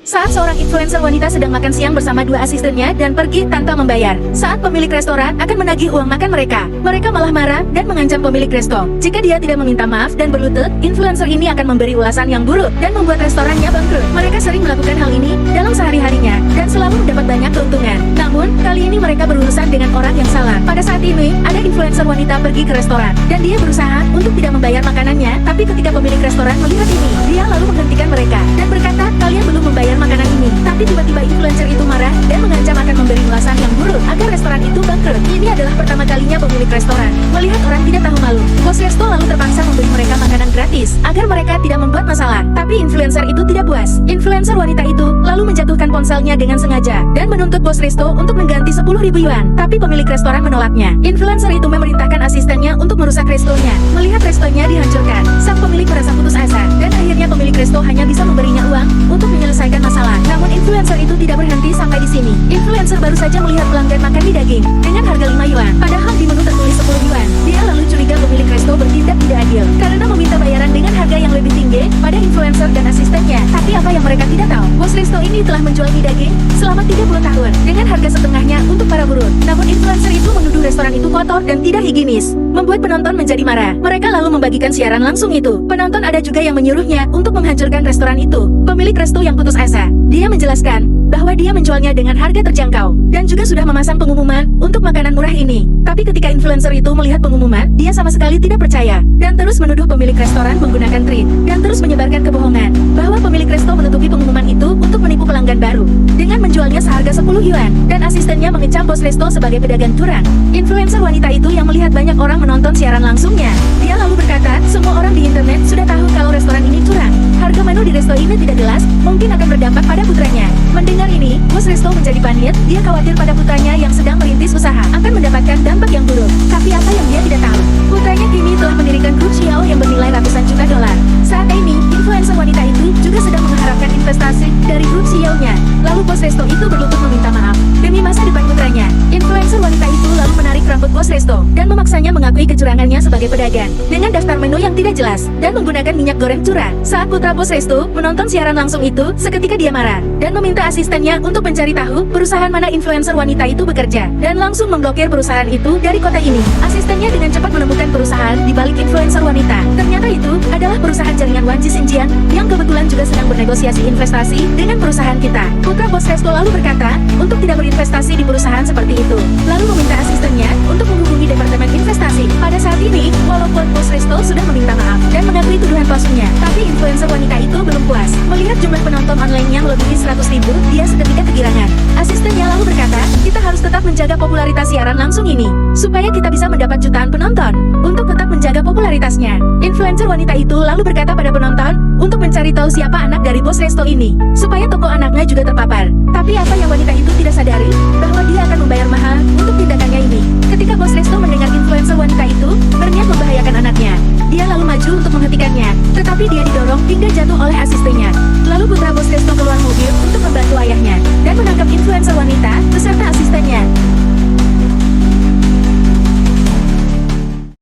Saat seorang influencer wanita sedang makan siang bersama dua asistennya dan pergi tanpa membayar. Saat pemilik restoran akan menagih uang makan mereka, mereka malah marah dan mengancam pemilik resto. Jika dia tidak meminta maaf dan berlutut, influencer ini akan memberi ulasan yang buruk dan membuat restorannya bangkrut. Mereka sering melakukan hal ini dalam sehari-harinya dan selalu mendapat banyak keuntungan. Namun, kali ini mereka berurusan dengan orang yang salah. Pada saat ini, ada influencer wanita pergi ke restoran dan dia berusaha untuk tidak membayar makanannya, tapi ketika pemilik restoran melihat ini, dia lalu menghentikan mereka dan berkata, "Kalian belum membayar makanan ini." Tapi tiba-tiba influencer itu marah dan mengancam akan memberi ulasan yang buruk agar restoran itu bangkrut. Ini adalah pertama kalinya pemilik restoran melihat orang tidak tahu malu. Bos resto lalu terpaksa memberi mereka makanan gratis agar mereka tidak membuat masalah. Tapi influencer itu tidak puas. Influencer wanita itu lalu menjatuhkan ponselnya dengan sengaja dan menuntut bos resto untuk mengganti 10.000 yuan. Tapi pemilik restoran menolaknya. Influencer itu memerintahkan asistennya untuk merusak restonya. Melihat restonya dihancurkan, sang pemilik merasa putus asa dan akhirnya pemilik resto hanya bisa memberinya uang untuk menyelesaikan masalah. Namun influencer itu tidak berhenti sampai di sini. Influencer baru saja melihat pelanggan makan mie daging dengan harga 5 yuan, padahal di menu tertulis 10 yuan. Dia lalu curiga pemilik resto bertindak tidak adil karena meminta bayaran dengan harga yang lebih tinggi pada influencer dan asistennya. Tapi apa yang mereka tidak tahu, bos resto ini telah menjual mie daging selama 30 tahun dengan harga setengahnya untuk para buruh. Namun influencer itu menuduh restoran itu kotor dan tidak higienis, membuat penonton menjadi marah. Mereka lalu membagikan siaran langsung itu. Penonton ada juga yang menyuruhnya untuk menghancurkan restoran itu. Pemilik resto yang putus asa, dia menjelaskan bahwa dia menjualnya dengan harga terjangkau dan juga sudah memasang pengumuman untuk makanan murah ini. Tapi ketika influencer itu melihat pengumuman, dia sama sekali tidak percaya dan terus menuduh pemilik restoran menggunakan trik dan terus menyebarkan kebohongan bahwa pemilik resto menutupi pengumuman itu untuk menipu pelanggan baru dengan menjualnya seharga 10 yuan dan asistennya mengecam bos resto sebagai pedagang curang. Influencer wanita itu yang melihat banyak orang menonton siaran langsungnya, dia lalu berkata, "Semua orang di internet sudah tahu kalau restoran ini curang. Harga menu di resto ini tidak jelas, mungkin akan berdampak pada putranya." Mendengar ini, bos resto menjadi panik. Dia khawatir pada putranya yang sedang merintis usaha akan mendapatkan dampak yang buruk. Tapi apa yang dia tidak tahu, putranya kini telah mendirikan grup Xiao yang bernilai ratusan juta dolar. Saat ini, influencer wanita itu juga sedang mengharapkan investasi dari grup Xiao-nya. Lalu bos resto itu berlutut meminta maaf demi masa depan putranya. Influencer wanita itu lalu menarik rambut bos resto dan memaksanya mengakui kecurangannya sebagai pedagang dengan daftar menu yang tidak jelas dan menggunakan minyak goreng curah. Saat putra bos resto menonton siaran langsung itu, seketika dia marah dan meminta asistennya untuk mencari tahu perusahaan mana influencer wanita itu bekerja dan langsung memblokir perusahaan itu dari kota ini. Asistennya dengan cepat menemukan perusahaan di balik influencer wanita. Ternyata itu adalah perusahaan jaringan Wanji Xinjiang yang kebetulan juga sedang bernegosiasi investasi dengan perusahaan kita. Putra bos resto lalu berkata untuk tidak berinvestasi di perusahaan seperti itu, lalu meminta asistennya untuk menghubungi departemen investasi. Pada saat ini, walaupun bos resto sudah meminta maaf dan mengakui tuduhan palsunya, tapi influencer wanita itu belum puas. Melihat jumlah penonton online yang melebihi 100.000, dia seketika kegirangan. Asistennya lalu berkata, "Kita harus tetap menjaga popularitas siaran langsung ini, supaya kita bisa mendapat jutaan penonton. Untuk tetap menjaga popularitasnya, influencer wanita itu lalu berkata pada penonton untuk mencari tahu siapa anak dari bos resto ini, supaya toko anaknya juga terpapar. Tapi apa yang wanita itu tidak sadari, bahwa dia akan membayar mahal untuk tindakannya ini. Ketika bos resto mendengar influencer wanita itu berniat membahayakan anaknya, dia lalu maju untuk menghentikannya, tetapi dia didorong hingga jatuh oleh asistennya. Lalu putra bos resto keluar mobil untuk membantu ayahnya dan menangkap influencer wanita beserta asistennya.